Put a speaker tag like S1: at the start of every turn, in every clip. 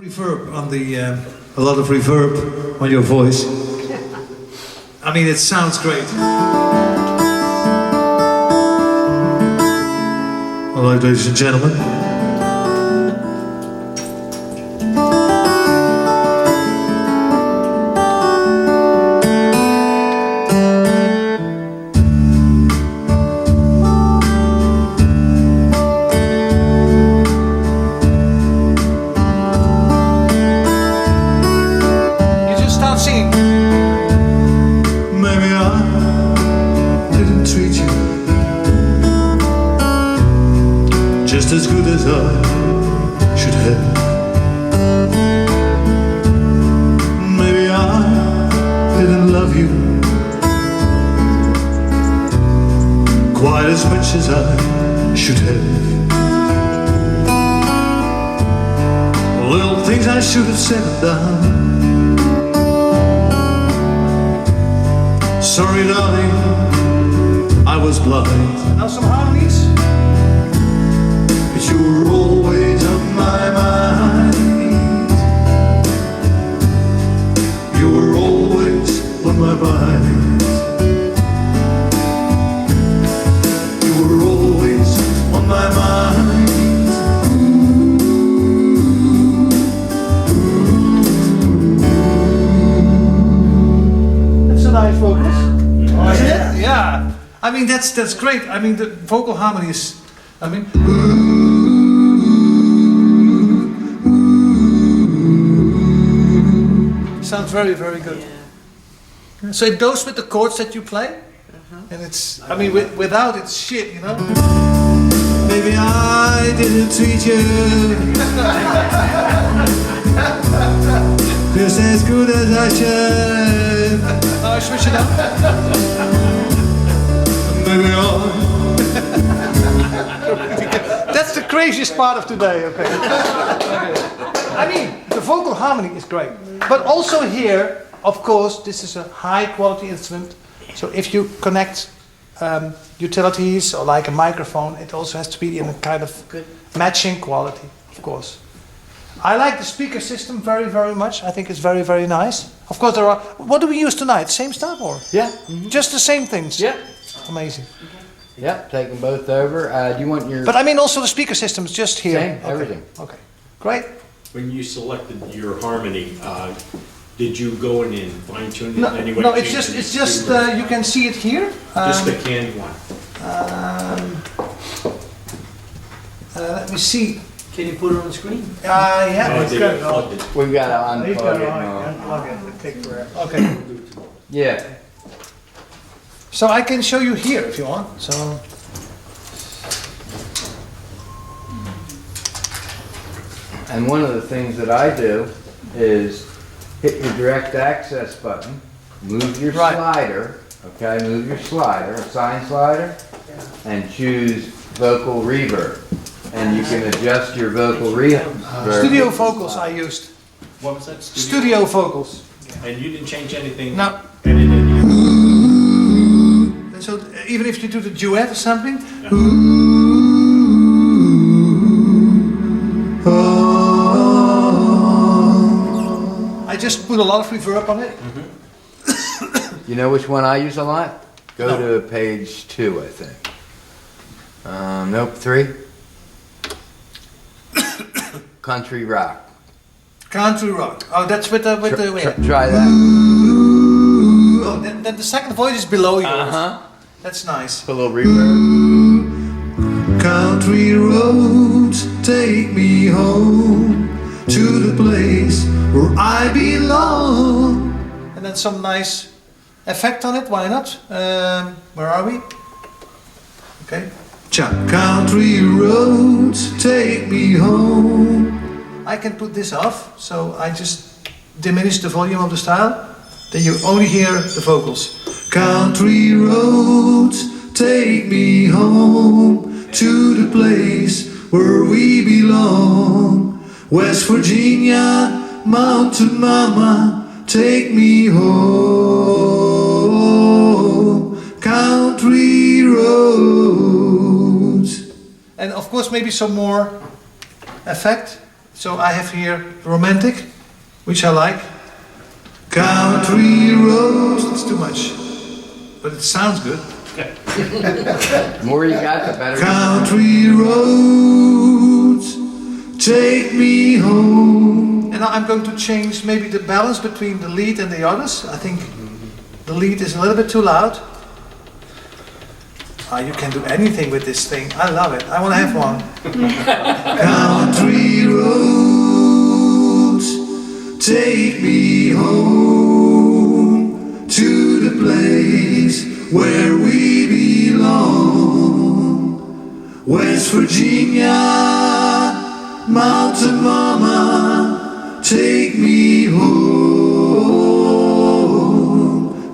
S1: Reverb on the, a lot of reverb on your voice. I mean, it sounds great. All right, ladies and gentlemen. Just as good as I should have. Maybe I didn't love you quite as much as I should have. Little things I should have said and done. Sorry, darling, I was blind. Now some harmonies. You were always on my mind. You were always on my mind. You were always on my mind. That's a nice focus. Oh, isn't it? Yeah. I mean, that's great. I mean, the vocal harmony is. I mean. Sounds very, very good. Yeah. So it goes with the chords that you play, and it's. I mean, without it's shit, you know. Maybe I didn't treat you just as good as I should. Oh, switch it up. Maybe That's the craziest part of today. Okay. I mean, the vocal harmony is great. But also here, of course, this is a high quality instrument. So if you connect utilities or like a microphone, it also has to be in a kind of matching quality, of course. I like the speaker system very, very much. I think it's very, very nice. Of course, there are. What do we use tonight? Same stuff or?
S2: Yeah.
S1: Just the same things?
S2: Yeah.
S1: Amazing.
S2: Yep, take them both over. Do you want your...
S1: But I mean also the speaker system is just here.
S2: Same,
S1: okay.
S2: everything.
S1: Okay, great.
S3: When you selected your harmony, did you go in and fine tune it
S1: No,
S3: in any way?
S1: no, it's just you can see it here.
S3: Just the canned one.
S1: Let me see.
S4: Can you put it on the screen?
S1: Yeah,
S3: Oh,
S1: it's
S3: they
S1: good.
S3: plugged it.
S2: We've got to
S1: You've
S2: unplug
S1: got
S2: it
S1: to
S2: now.
S1: unplug it. It takes forever. Okay.
S2: Yeah.
S1: So I can show you here if you want. So.
S2: And one of the things that I do is hit your direct access button, move your slider, okay, move your slider, assign slider, and choose vocal reverb. And you can adjust your vocal reverb.
S1: Studio vocals I used.
S3: What was that?
S1: Studio vocals.
S3: And you didn't change anything?
S1: No. So even if you do the duet or something. I just put a lot of reverb on it.
S2: You know which one I use a lot? Go to page 2, I think. Nope, 3. Country rock.
S1: Country rock. Oh, that's with the
S2: Try that.
S1: Oh, then the second voice is below yours.
S2: Uh-huh.
S1: That's nice.
S2: Put a little reverb.
S1: Country roads take me home to the place where I belong. And then some nice effect on it. Why not? Where are we? Okay. Country roads take me home. I can put this off, so I just diminish the volume of the style. Then you only hear the vocals. Country roads take me home to the place where we belong. West Virginia, Mountain Mama, take me home. Country roads. And of course maybe some more effect. So I have here romantic, which I like. Country roads, it's too much, but it sounds good.
S2: The more you got, the better.
S1: Country roads, take me home. And now I'm going to change maybe the balance between the lead and the others. I think the lead is a little bit too loud. You can do anything with this thing. I love it. I want to have one. Country roads, take me home to the place where we belong. West Virginia, Mountain Mama, take me home.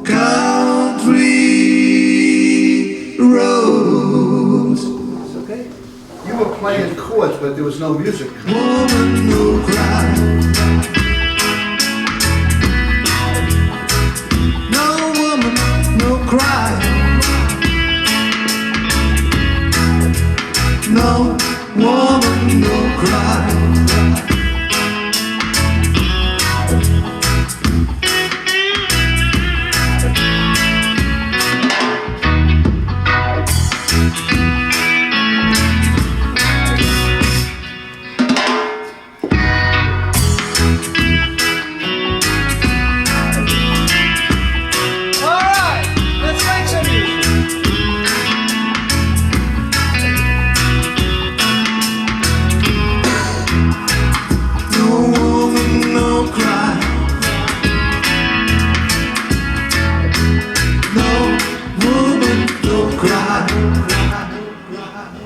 S1: Country roads. It's okay.
S4: You were playing chords, but there was no music.
S1: Woman, no cry. No woman, no cry. No woman, no cry.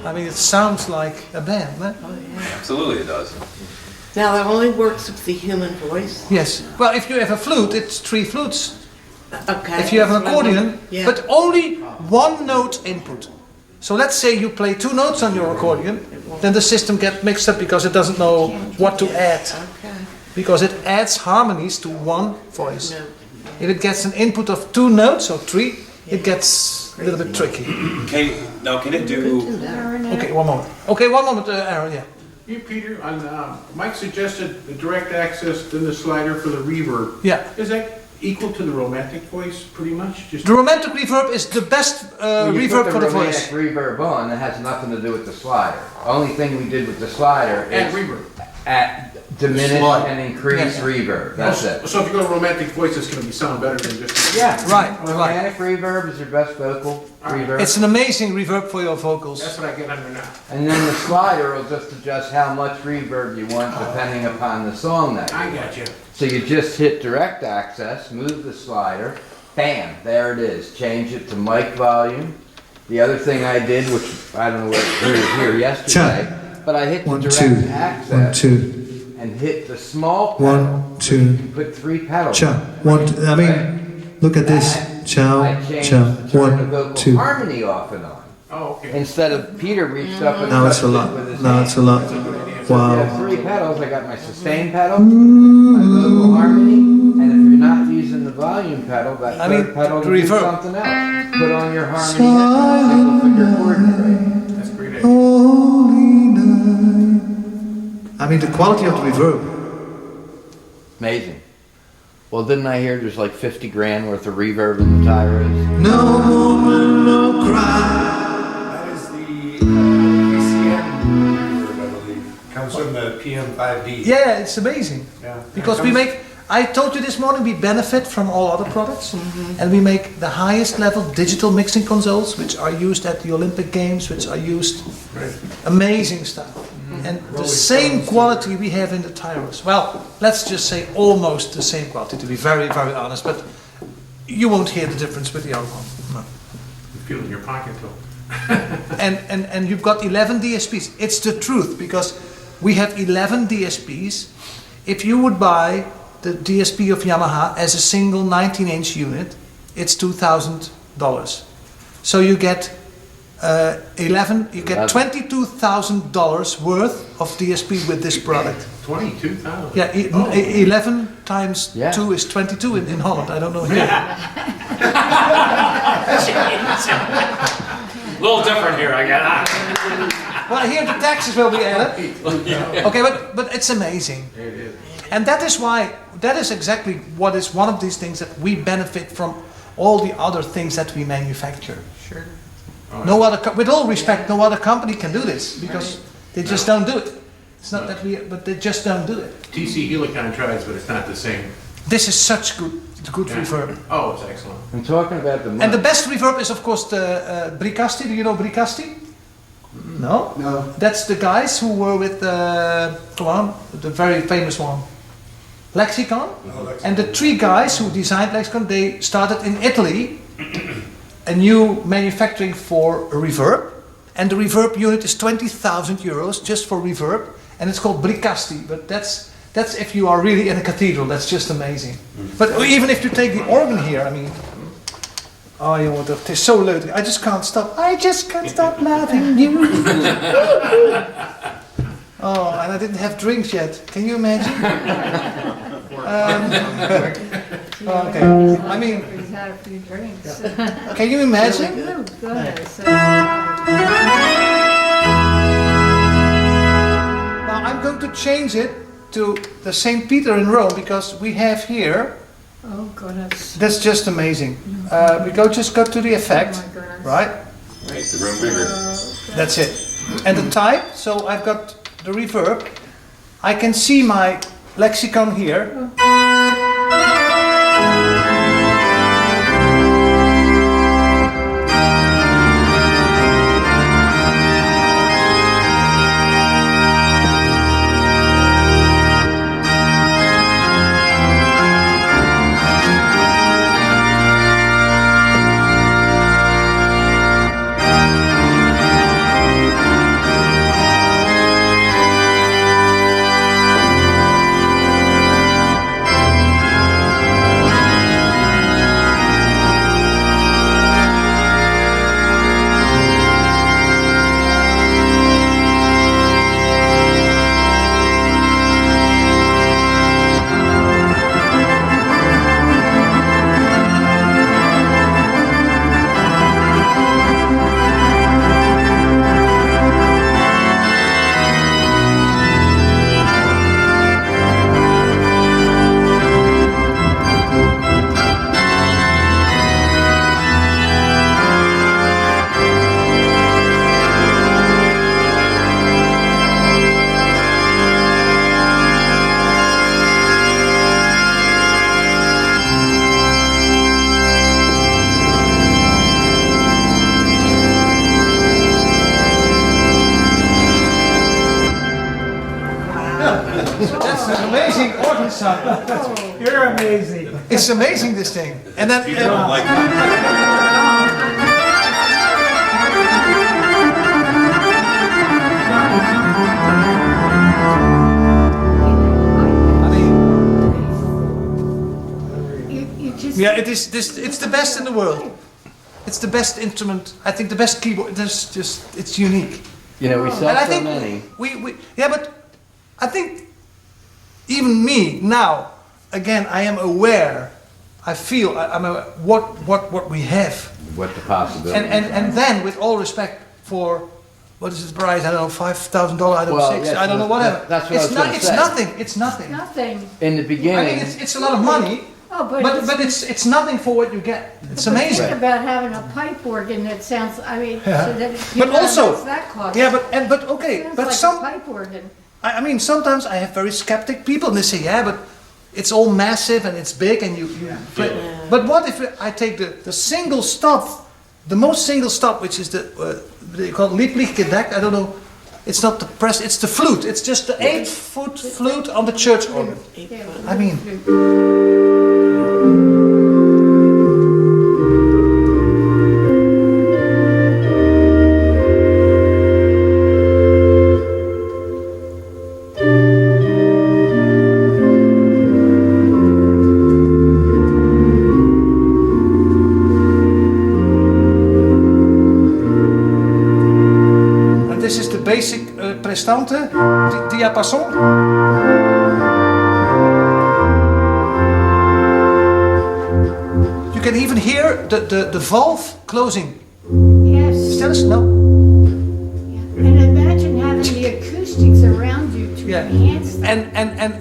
S1: I mean, it sounds like a band, right?
S5: Absolutely it does.
S6: Now that only works with the human voice.
S1: Yes. Well, if you have a flute, it's 3 flutes.
S6: Okay.
S1: If you have an accordion,
S6: Yeah.
S1: but only 1 note input. So let's say you play 2 notes on your accordion, then the system gets mixed up because it doesn't know what to add.
S6: Okay.
S1: Because it adds harmonies to 1 voice.
S6: No.
S1: If it gets an input of 2 notes or 3, it gets a little bit tricky.
S5: Can it do?
S1: Okay, one moment, Aaron, yeah.
S7: Hey, Peter, Mike suggested the direct access, then the slider for the reverb.
S1: Yeah.
S7: Is that equal to the romantic voice, pretty much? Just
S1: The romantic reverb is the best
S2: When you
S1: reverb
S2: put
S1: for
S2: the
S1: the voice.
S2: romantic reverb on, it has nothing to do with the slider. Only thing we did with the slider
S7: add
S2: is
S7: reverb.
S2: diminish
S4: Slide.
S2: and increase
S1: Yes.
S2: reverb. That's it.
S7: So if you go to romantic voice, it's going to be sound better than just.
S2: Yeah,
S1: Right.
S2: Romantic reverb is your best vocal reverb.
S1: It's an amazing reverb for your vocals.
S7: That's what I get under now.
S2: And then the slider will just adjust how much reverb you want depending upon the song that
S7: I
S2: you want.
S7: got you.
S2: So you just hit direct access, move the slider, bam, there it is. Change it to mic volume. The other thing I did, which I don't know whether you were here yesterday, but I hit the
S1: 1,
S2: direct
S1: 2, 1,
S2: access
S1: 2,
S2: and hit the small pedal.
S1: 1, 2.
S2: You put 3 pedals.
S1: Cha, 1, 2. I mean, look at this. Ciao,
S2: I changed
S1: ciao.
S2: to turn the
S1: 1,
S2: vocal
S1: 2.
S2: harmony off and on.
S7: Oh, okay.
S2: Instead of Peter reached up and
S1: Now it's a
S2: touched it
S1: lot.
S2: with his
S1: Now
S2: hand.
S1: it's a lot.
S2: So if you have
S1: Wow.
S2: 3 pedals, I got my sustain pedal, my vocal harmony, and if you're not using the volume pedal, that
S1: I
S2: third
S1: mean,
S2: pedal
S1: the
S2: can do
S1: reverb.
S2: something else. Put on your harmony next to single finger chord array.
S7: That's a great idea.
S1: Holy night. I mean, the quality of the reverb.
S2: Amazing. Well, didn't I hear there's like 50 grand worth of reverb in the Tyros?
S1: No woman, no cry.
S8: That is the PCM reverb, I believe. Comes from the PM5D.
S1: Yeah, it's amazing.
S8: Yeah.
S1: Because we make, I told you this morning, we benefit from all other products. And we make the highest level digital mixing consoles, which are used at the Olympic Games, which are used. Amazing stuff. And the same quality we have in the Tyros. Well, let's just say almost the same quality, to be very, very honest. But you won't hear the difference with the other one. No.
S7: You feel it in your pocket, though.
S1: And you've got 11 DSPs. It's the truth, because we have 11 DSPs. If you would buy the DSP of Yamaha as a single 19-inch unit, it's $2,000. So you get 11. You get $22,000 worth of DSP with this product.
S7: 22,000.
S1: Yeah, 11 times
S2: Yeah.
S1: 2 is 22 in Holland. I don't know here.
S3: A little different here, I got.
S1: Well, here the taxes will be added. Okay, but it's amazing.
S7: It is.
S1: And that is exactly what is one of these things that we benefit from all the other things that we manufacture.
S6: Sure.
S1: No other, with all respect, no other company can do this because they just don't do it. It's not that but they just don't do it.
S7: TC Helicon tries, but it's not the same.
S1: This is such good reverb.
S7: Oh, it's excellent.
S2: I'm talking about the
S1: And the
S2: mic.
S1: best reverb is of course the Bricasti. Do you know Bricasti? No?
S4: No.
S1: That's the guys who were with the very famous one. Lexicon. And the 3 guys who designed Lexicon, they started in Italy a new manufacturing for a reverb. And the reverb unit is 20,000 euros just for reverb. And it's called Bricasti. But that's if you are really in a cathedral. That's just amazing. But even if you take the organ here, I mean... Oh, you want it is so leuk. I just can't stop laughing you. Oh, and I didn't have drinks yet. Can you imagine? Okay. I mean,
S9: He's had a few drinks.
S1: can you imagine?
S9: Oh, goodness.
S1: Now I'm going to change it to the St. Peter in Rome because we have here.
S9: Oh, goodness.
S1: That's just amazing. We just go to the effect,
S9: Oh, my goodness.
S1: right?
S5: Make the room bigger.
S1: That's it. And the type. So I've got the reverb. I can see my lexicon here. That's an amazing organ sound. You're amazing. It's amazing, this thing. And then
S5: You don't like that.
S1: I mean,
S9: You just.
S1: yeah, it's the best in the world. It's the best instrument. I think the best keyboard. It's unique.
S2: You know, we
S1: And
S2: sell
S1: I
S2: so
S1: think
S2: many.
S1: but I think even me now, again, I am aware. I feel I'm aware what we have,
S2: What the possibility.
S1: and then with all respect for what is the price? I don't know, $5,000. I don't know,
S2: Well,
S1: six.
S2: yes,
S1: I don't know, whatever.
S2: that's what I was gonna
S1: It's
S2: say.
S1: nothing. It's nothing.
S9: Nothing.
S2: In the
S1: I
S2: beginning,
S1: mean, it's a lot of money,
S9: Oh,
S1: but it's nothing for what you get. It's amazing.
S9: Think about having a pipe organ that sounds, I mean,
S1: Yeah.
S9: so that,
S1: But also-
S9: what's that cost?
S1: Yeah, but okay,
S9: Sounds
S1: but
S9: like
S1: some.
S9: a pipe organ.
S1: I mean, sometimes I have very skeptic people, and they say, "Yeah, but it's all massive and it's big, and you play." But what if I take the single stop, the most single stop, which is the they call it Lieblichgedeckt? I don't know. It's not the press. It's the flute. It's just the 8-foot flute on the church organ.
S9: Yeah,
S1: I mean. And this is the basic prestante, diapason. You can even hear the valve closing.
S9: Yes.
S1: Stel eens, no.
S9: And imagine acoustics around you to
S1: Yeah.
S9: enhance that.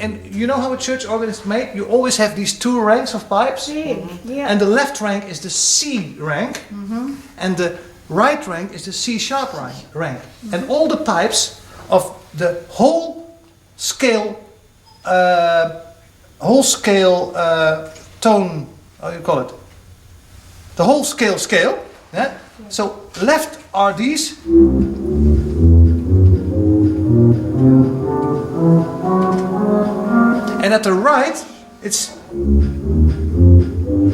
S1: And you know how a church organ is made? You always have these two ranks of pipes.
S9: Big, yeah.
S1: And the left rank is the C rank, and the right rank is the C sharp rank. And all the pipes of the whole scale tone, how you call it? The whole scale, yeah? So left are these. And at the right, it's.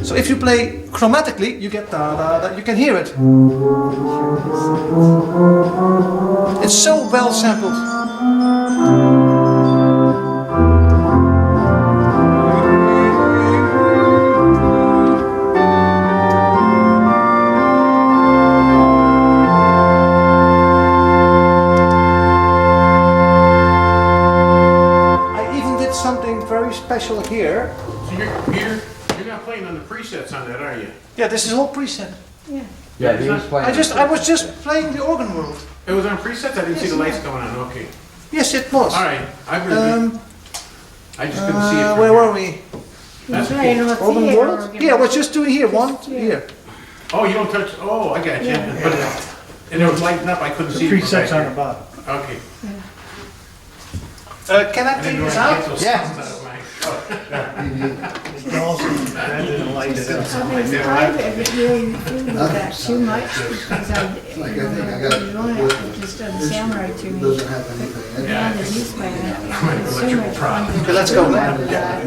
S1: So if you play chromatically, you get da da da. You can hear it. It's so well sampled. I even did something very special here.
S7: So you're not playing on the presets on that, are you?
S1: Yeah, this is all preset.
S9: Yeah.
S2: Yeah, he was playing.
S1: I was just playing the organ world.
S7: It was on presets? I didn't see the lights going on, okay.
S1: Yes, it was.
S7: All right, I just couldn't see it from
S1: Where
S7: here.
S1: were we?
S7: That's
S9: Playing
S7: okay.
S9: on
S1: Organ
S9: theater
S1: world?
S9: organ.
S1: Yeah, we're just doing here. One here.
S7: Oh, you don't touch, oh, I got you.
S9: Yeah.
S7: But and it was lighting up, I couldn't see it from back here.
S1: bottom.
S7: Okay.
S1: Can I
S7: I
S1: take
S7: didn't know
S1: this
S7: I
S1: out?
S7: could get those
S2: Yeah.
S7: sounds out of my.
S1: That didn't light it up.
S9: I mean, I really feel that too much because
S4: Like, I think I got
S9: it just doesn't sound right to me.
S4: Doesn't have anything.
S9: Down the east way, it's so
S7: electrical
S9: much
S7: problem.
S9: fun.
S1: Okay, let's go now.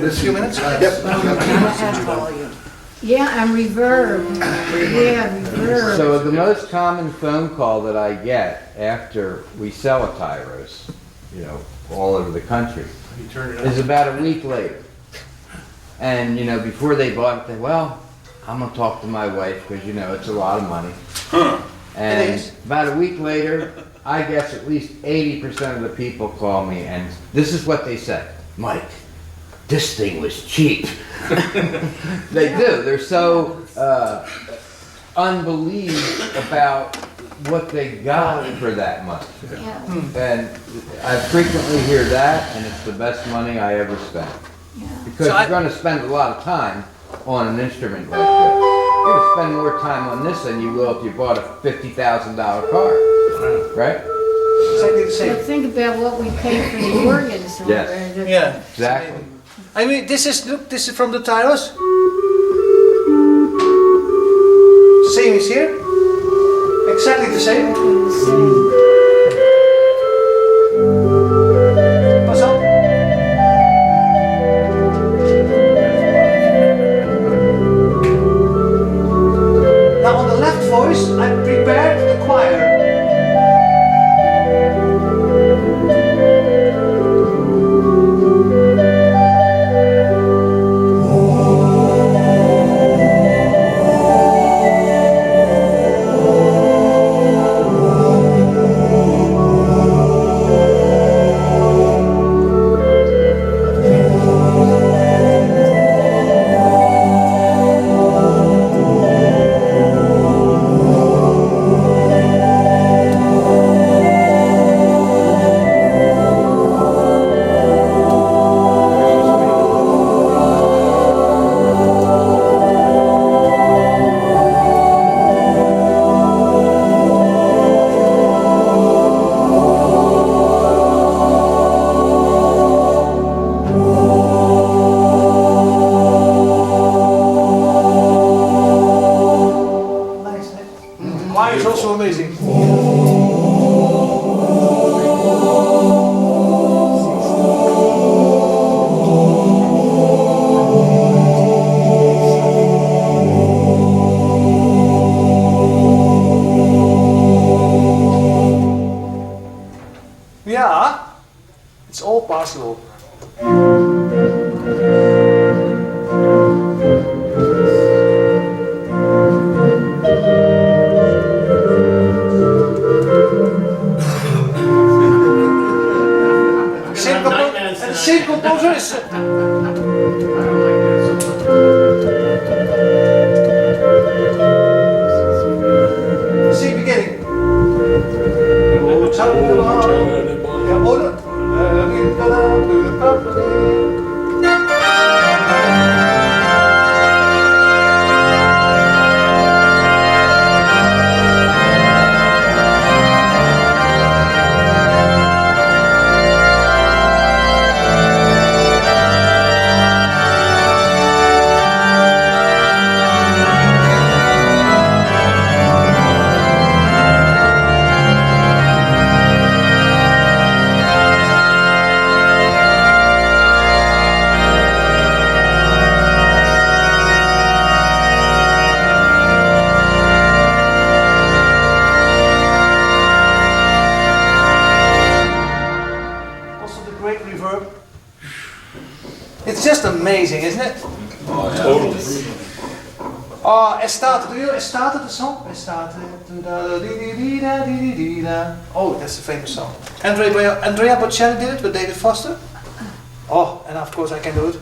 S4: This
S1: Few minutes?
S9: Yeah, and reverb. Yeah, reverb.
S2: So the most common phone call that I get after we sell a Tyros, you know, all over the country,
S7: You turn it
S2: is
S7: on.
S2: about a week later. And, you know, before they bought it, they, well, I'm gonna talk to my wife, because, you know, it's a lot of money. And
S1: It is.
S2: about a week later, I guess at least 80% of the people call me, and this is what they say: Mike, this thing was cheap. They do. They're so unbelieved about what they got for that money.
S9: Yeah,
S2: And I frequently hear that, and it's the best money I ever spent.
S9: yeah.
S2: Because
S1: So
S2: you're going to spend a lot of time on an instrument like this. You're going to spend more time on this than you will if you bought a $50,000 car, right?
S1: Exactly the
S9: But
S1: same.
S9: think about what we pay for the organs. or
S2: Yes.
S9: the-
S1: Yeah.
S2: Exactly.
S1: I mean, this is from the Tyros. Same is here. Exactly the same. Pas op. Now on the left voice, I prepared the choir. Nice. Choir is also amazing. Yeah, it's all possible. Same composer is.
S7: I don't like that so much.
S1: Same beginning. Ja, oder? It's just amazing, isn't it?
S3: Totally.
S1: Estate, do you Estate the song? Estate, do-da-da-dee-dee-dee-da-dee-dee-da. Oh, that's a famous song. Andrea Bocelli did it with David Foster. Oh, and of course I can do it.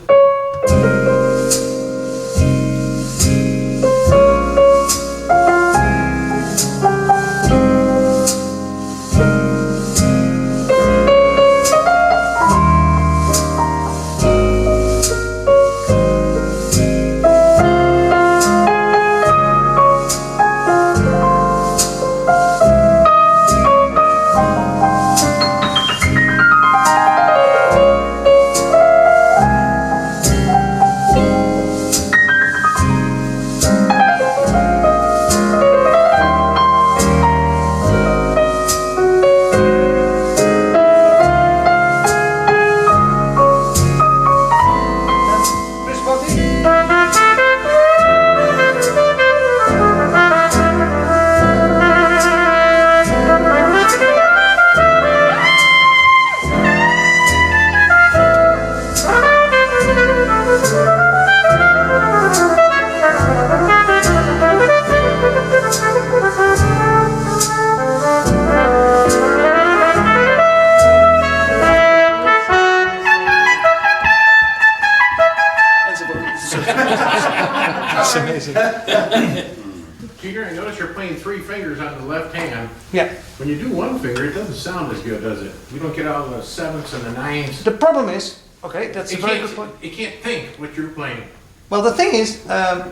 S1: That's amazing.
S7: Peter, I notice you're playing 3 fingers on the left hand.
S1: Yeah.
S7: When you do one finger, it doesn't sound as good, does it? You don't get all the 7ths and the 9s.
S1: The problem is, okay, that's a very good point.
S7: You can't think what you're playing.
S1: Well, the thing is,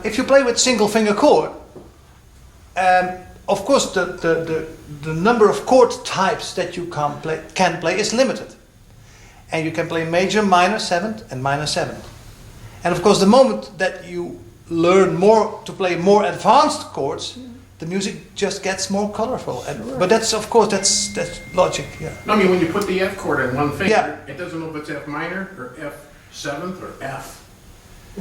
S1: if you play with single finger chord, of course the number of chord types that you can play is limited. And you can play major, minor 7th and minor 7th. And of course the moment that you learn more to play more advanced chords, the music just gets more colorful. But that's, of course, that's logic, yeah.
S7: No, I mean, when you put the F chord on one finger,
S1: Yeah.
S7: it doesn't know if it's F minor or F7th or F.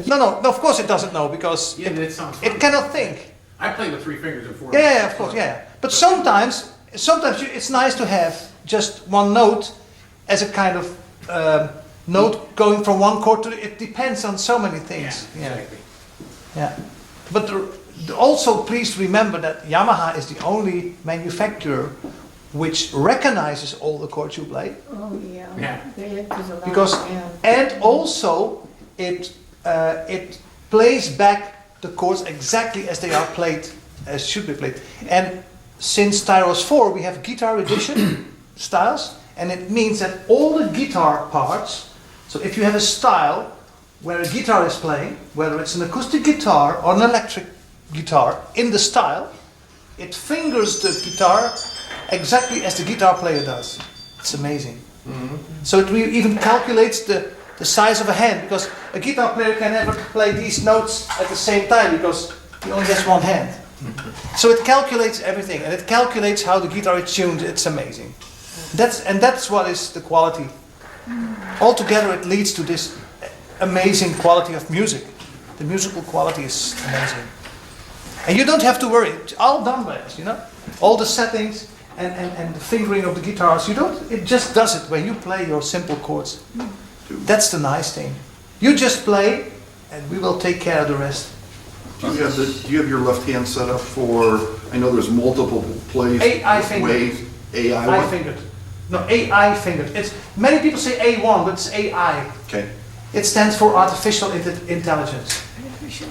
S1: No, of course it doesn't know, because
S7: Yeah, it sounds fun.
S1: it cannot think.
S7: I play with 3 fingers and 4.
S1: Yeah, of course, yeah. But sometimes it's nice to have just one note as a kind of note going from one chord to it depends on so many things.
S7: Yeah, exactly.
S1: Yeah. But also please remember that Yamaha is the only manufacturer which recognizes all the chords you play.
S9: Oh, yeah.
S7: Yeah.
S9: There's a lot,
S1: Because
S9: yeah.
S1: and also it plays back the chords exactly as they are played, as should be played. And since Tyros 4 we have guitar edition styles, and it means that all the guitar parts, so if you have a style where a guitar is playing, whether it's an acoustic guitar or an electric guitar in the style, it fingers the guitar exactly as the guitar player does. It's amazing.
S7: Mm-hmm.
S1: So it even calculates the size of a hand, because a guitar player can never play these notes at the same time because he only has one hand. So it calculates everything, and it calculates how the guitar is tuned. It's amazing. That's what is the quality. Altogether it leads to this amazing quality of music. The musical quality is amazing. And you don't have to worry, it's all done by us, you know? All the settings and the fingering of the guitars, it just does it when you play your simple chords. That's the nice thing. You just play and we will take care of the rest.
S4: Do you have your left hand set up for, I know there's multiple plays,
S1: AI fingered.
S4: ways, AI
S1: I
S4: one?
S1: fingered. No, AI fingered. Many people say A1, but it's AI.
S4: Okay.
S1: It stands for artificial intelligence,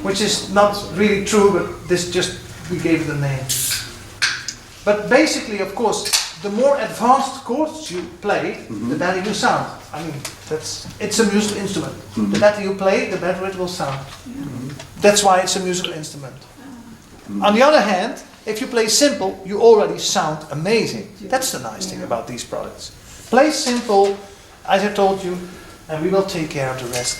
S1: which is not really true, but we gave it a name. But basically, of course, the more advanced chords you play, the better you sound. I mean, it's a musical instrument. The better you play, the better it will sound. That's why it's a musical instrument. On the other hand, if you play simple, you already sound amazing. That's the nice thing about these products. Play simple, as I told you, and we will take care of the rest.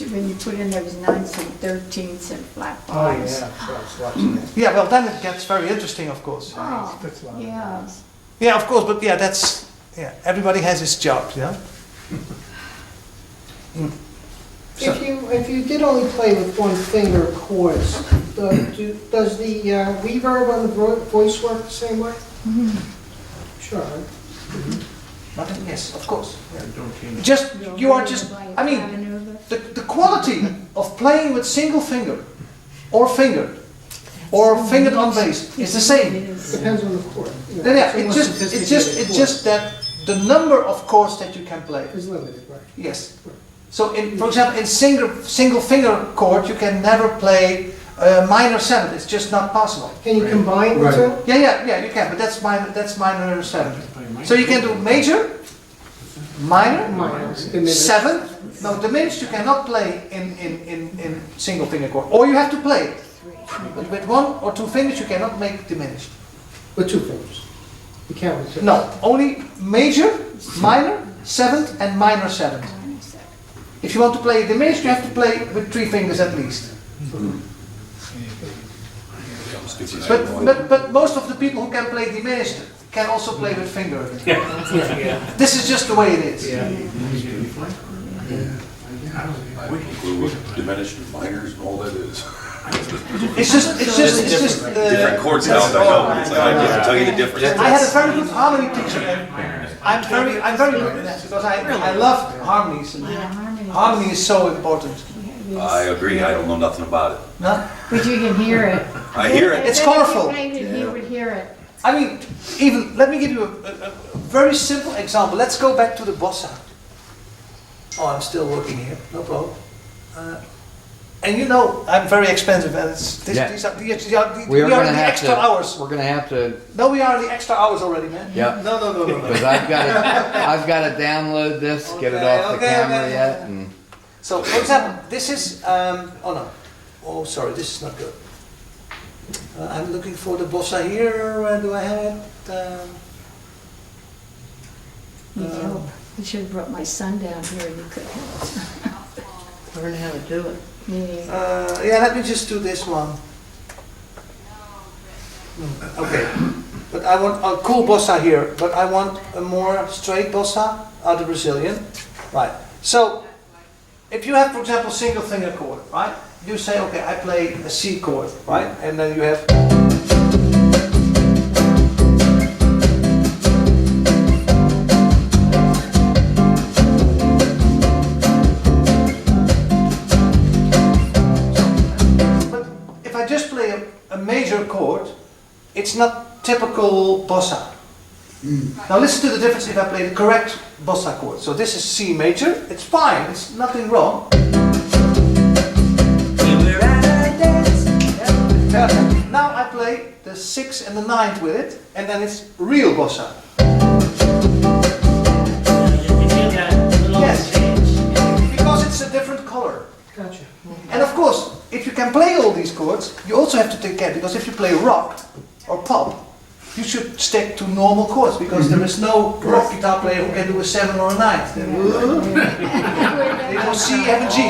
S9: When you put in those 9ths and 13ths and flat
S1: Oh,
S9: fives.
S1: so I was watching it. Yeah, well then it gets very interesting, of course.
S9: Oh, yeah.
S1: Yeah, of course, but everybody has his job, you know?
S10: If you did only play with one finger chords, does the reverb on the voice work the same way? Sure.
S1: Button, yes, of course. Yeah.
S7: Don't change.
S1: Just, you are just, I mean, the quality of playing with single finger, or fingered on bass is the same.
S10: Depends on the chord.
S1: Yeah, it's just that the number of chords that you can play.
S10: Is limited, right?
S1: Yes. So, for example, in single finger chord, you can never play minor 7. It's just not possible.
S10: Can you combine the two?
S1: Yeah, you can, but that's minor 7. So you can do major, minor,
S10: Diminished.
S1: 7. No, diminished you cannot play in single finger chord, or you have to play it. But with 1 or 2 fingers you cannot make diminished.
S10: With 2 fingers. You can't with 2.
S1: No, only major, minor, 7th, and minor 7th. If you want to play diminished, you have to play with 3 fingers at least. But most of the people who can play diminished can also play with finger. This is just the way it is.
S5: Diminished minors and all that is.
S1: It's just
S5: Different chord sounds, I know. It's like I can't tell you the difference.
S1: I had a very good harmony teacher, and I'm very good at that because I love harmonies. And harmony is so important.
S5: I agree, I don't know nothing about it.
S1: No?
S9: But you can hear it.
S5: I hear it.
S1: It's colorful.
S9: If you would hear it.
S1: I mean, even let me give you a very simple example. Let's go back to the bossa. Oh, I'm still working here. No problem. And you know, I'm very expensive, and we are in the extra hours.
S2: We're gonna have to,
S1: No, we are in the extra hours already, man.
S2: Yep.
S1: No.
S2: because I've got to download this, get it off the camera yet, and
S1: So, for example, this is, oh sorry, this is not good. I'm looking for the bossa here, where do I have it?
S9: You should have brought my son down here and you could have
S6: Learn how to do it.
S9: it.
S1: Yeah, let me just do this one. Okay, but I want a cool bossa here, but I want a more straight bossa out of Brazilian. Right, so, if you have, for example, single finger chord, right? You say, okay, I play a C chord, right? And then you have... But if I just play a major chord, it's not typical bossa. Now listen to the difference if I play the correct bossa chord. So this is C major, it's fine, it's nothing wrong. Now I play the 6th and the 9th with it, and then it's real bossa. Yes, because it's a different color.
S10: Gotcha.
S1: And of course, if you can play all these chords, you also have to take care, because if you play rock or pop, you should stick to normal chords, because there is no rock guitar player who can do a 7 or a 9th. They go C, F, and G.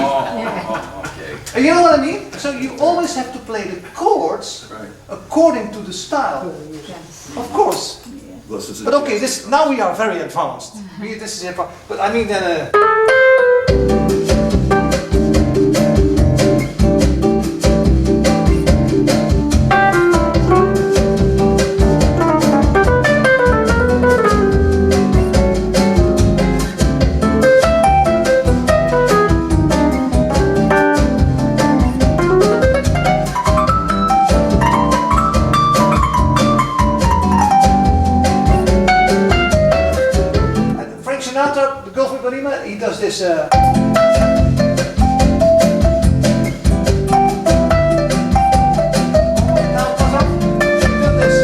S1: And you know what I mean? So you always have to play the chords according to the style. Of course. But okay, now we are very advanced. This is advanced. But I mean then... he does this. Now, pass up. Do this.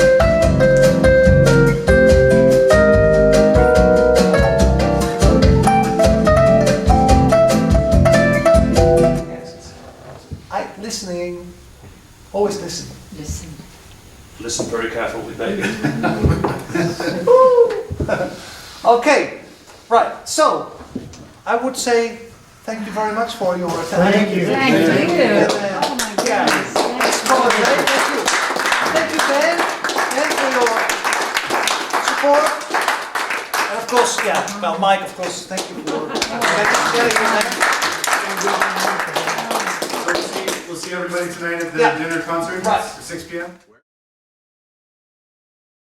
S1: Yes. Listening. Always listen.
S9: Listen.
S3: Listen very carefully, baby.
S1: Okay. Right. So. I would say thank you very much for your attention.
S10: Thank you.
S9: Thank you.
S1: And,
S9: Oh my
S1: yeah.
S9: goodness.
S1: Thank you, Ben, for your support. And of course, yeah, well, Mike, of course, thank you for sharing your
S8: We'll see everybody tonight at the
S1: Yeah.
S8: dinner concert,
S1: Right.
S8: 6 p.m.